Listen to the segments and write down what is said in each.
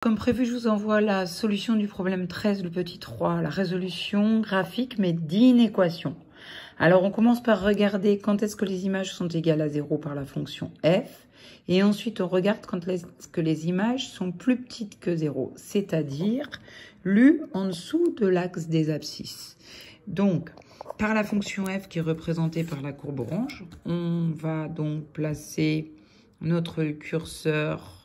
Comme prévu, je vous envoie la solution du problème 13, le petit 3, la résolution graphique, mais d'inéquation. Alors, on commence par regarder quand est-ce que les images sont égales à 0 par la fonction f. Et ensuite, on regarde quand est-ce que les images sont plus petites que 0, c'est-à-dire lues en dessous de l'axe des abscisses. Donc, par la fonction f qui est représentée par la courbe orange, on va donc placer notre curseur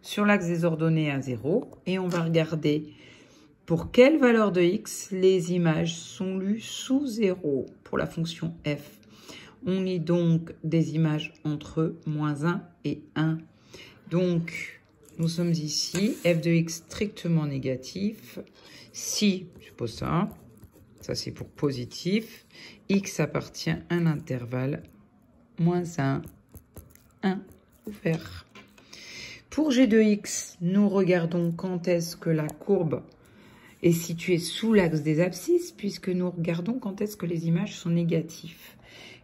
sur l'axe des ordonnées à 0 et on va regarder pour quelle valeur de x les images sont lues sous 0 pour la fonction f. On lit donc des images entre -1 et 1. Donc, nous sommes ici, f de x strictement négatif. Si, je pose ça c'est pour positif, x appartient à l'intervalle -1, 1 ouvert. Pour g de x, nous regardons quand est-ce que la courbe est située sous l'axe des abscisses, puisque nous regardons quand est-ce que les images sont négatives.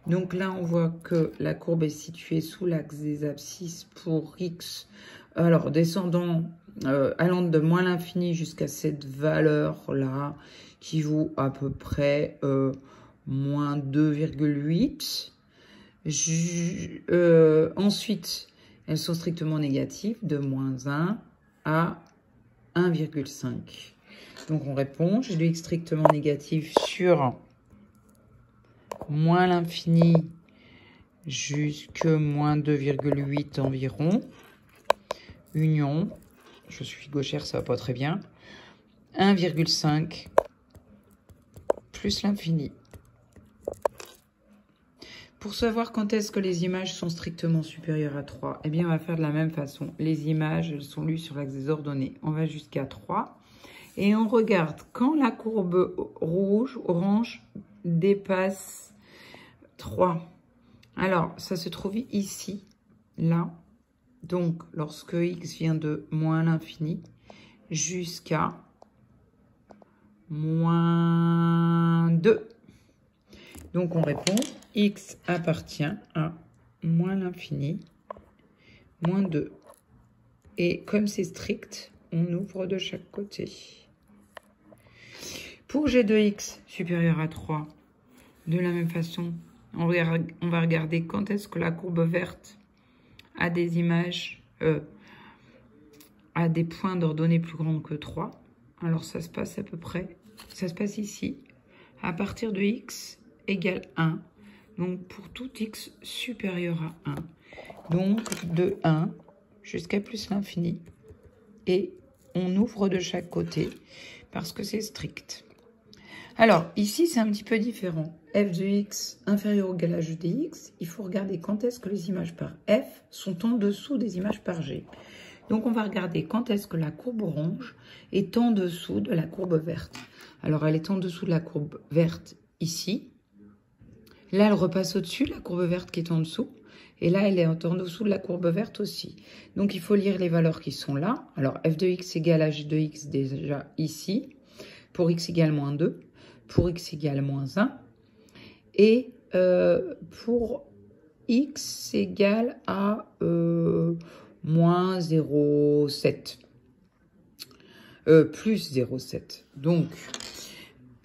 Donc là, on voit que la courbe est située sous l'axe des abscisses pour x. Alors, descendant, allant de moins l'infini jusqu'à cette valeur-là, qui vaut à peu près moins 2,8. Ensuite, elles sont strictement négatives, de -1 à 1,5. Donc, on répond, j'ai de x strictement négatif sur moins l'infini jusque moins 2,8 environ. Union, je suis gauchère, ça va pas très bien. 1,5 plus l'infini. Pour savoir quand est-ce que les images sont strictement supérieures à 3, eh bien, on va faire de la même façon. Les images, elles sont lues sur l'axe des ordonnées. On va jusqu'à 3 et on regarde quand la courbe orange, dépasse 3. Alors, ça se trouve ici, là. Donc, lorsque x vient de moins l'infini jusqu'à -2. Donc, on répond, x appartient à moins l'infini, -2. Et comme c'est strict, on ouvre de chaque côté. Pour g de x supérieur à 3, de la même façon, on va regarder quand est-ce que la courbe verte a des images, a des points d'ordonnées plus grands que 3. Alors, ça se passe à peu près, ça se passe ici, à partir de x égale 1. Donc, pour tout x supérieur à 1. Donc, de 1 jusqu'à plus l'infini. Et on ouvre de chaque côté parce que c'est strict. Alors, ici, c'est un petit peu différent. f de x inférieur ou égal à g de x, il faut regarder quand est-ce que les images par f sont en dessous des images par g. Donc, on va regarder quand est-ce que la courbe orange est en dessous de la courbe verte. Alors, elle est en dessous de la courbe verte ici. Là, elle repasse au-dessus, la courbe verte qui est en dessous. Et là, elle est en dessous de la courbe verte aussi. Donc, il faut lire les valeurs qui sont là. Alors, f de x égale à g de x déjà ici. Pour x égale -2. Pour x égale -1. Et pour x égale à moins 0,7. Plus 0,7. Donc,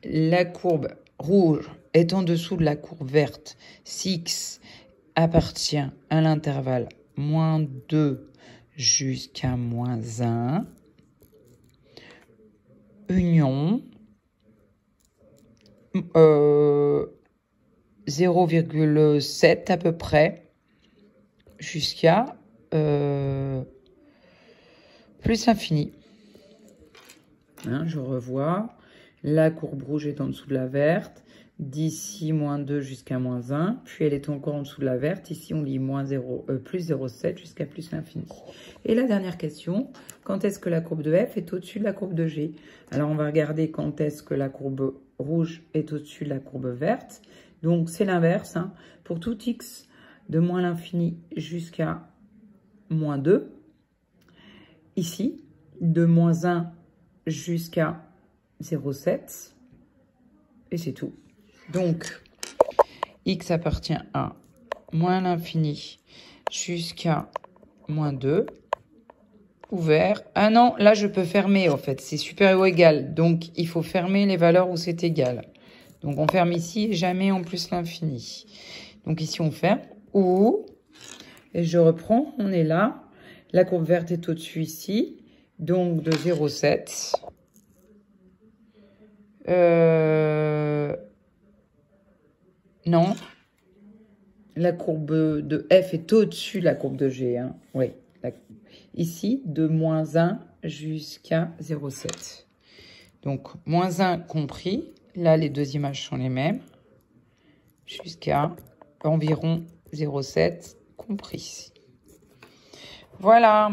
la courbe rouge est en dessous de la courbe verte si x appartient à l'intervalle -2 jusqu'à -1. Union 0,7 à peu près jusqu'à plus infini. Hein, je revois. La courbe rouge est en dessous de la verte. D'ici -2 jusqu'à -1. Puis elle est encore en dessous de la verte. Ici, on lit plus 0,7 jusqu'à plus l'infini. Et la dernière question, quand est-ce que la courbe de f est au-dessus de la courbe de g? Alors, on va regarder quand est-ce que la courbe rouge est au-dessus de la courbe verte. Donc, c'est l'inverse. Hein. Pour tout x de moins l'infini jusqu'à -2. Ici, de -1 jusqu'à 0,7. Et c'est tout. Donc, x appartient à moins l'infini jusqu'à -2. ouvert. Ah non, là, je peux fermer, en fait. C'est supérieur ou égal. Donc, il faut fermer les valeurs où c'est égal. Donc, on ferme ici et jamais en plus l'infini. Donc, ici, on ferme. Ou, et je reprends, on est là. La courbe verte est au-dessus ici. Donc, de 0,7. Non. La courbe de F est au-dessus de la courbe de G. Hein. Oui. Ici, de moins 1 jusqu'à 0,7. Donc, moins 1 compris. Là, les deux images sont les mêmes. Jusqu'à environ 0,7 compris. Voilà.